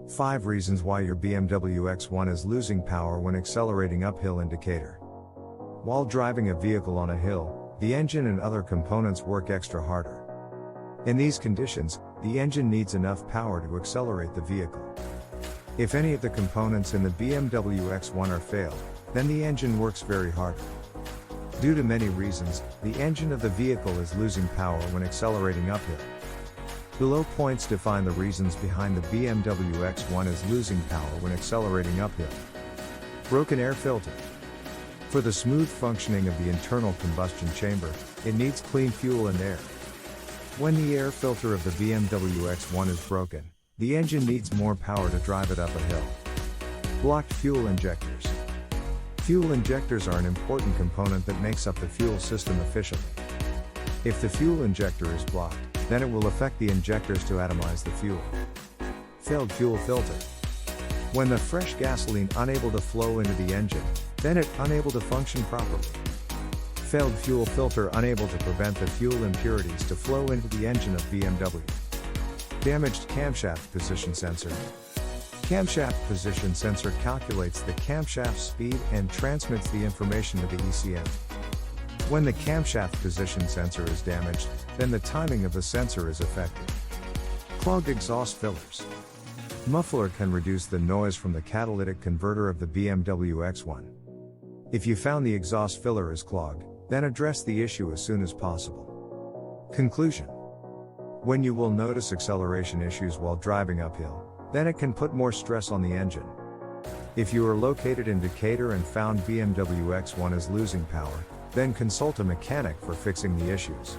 5 reasons why your BMW X1 is losing power when accelerating uphill in Decatur. While driving a vehicle on a hill, the engine and other components work extra harder. In these conditions, the engine needs enough power to accelerate the vehicle. If any of the components in the BMW X1 are failed, then the engine works very hard. Due to many reasons, the engine of the vehicle is losing power when accelerating uphill. Below points define the reasons behind the BMW X1 is losing power when accelerating uphill. Broken air filter. For the smooth functioning of the internal combustion chamber, it needs clean fuel and air. When the air filter of the BMW X1 is broken, the engine needs more power to drive it up a hill. Blocked fuel injectors. Fuel injectors are an important component that makes up the fuel system efficiently. If the fuel injector is blocked, then it will affect the injectors to atomize the fuel. Failed fuel filter. When the fresh gasoline unable to flow into the engine, then it unable to function properly. Failed fuel filter unable to prevent the fuel impurities to flow into the engine of BMW. Damaged camshaft position sensor. Camshaft position sensor calculates the camshaft speed and transmits the information to the ECM. When the camshaft position sensor is damaged, then the timing of the sensor is affected. Clogged exhaust fillers. Muffler can reduce the noise from the catalytic converter of the BMW X1. If you found the exhaust filler is clogged, then address the issue as soon as possible. Conclusion. When you will notice acceleration issues while driving uphill, then it can put more stress on the engine. If you are located in Decatur and found BMW X1 is losing power, then consult a mechanic for fixing the issues.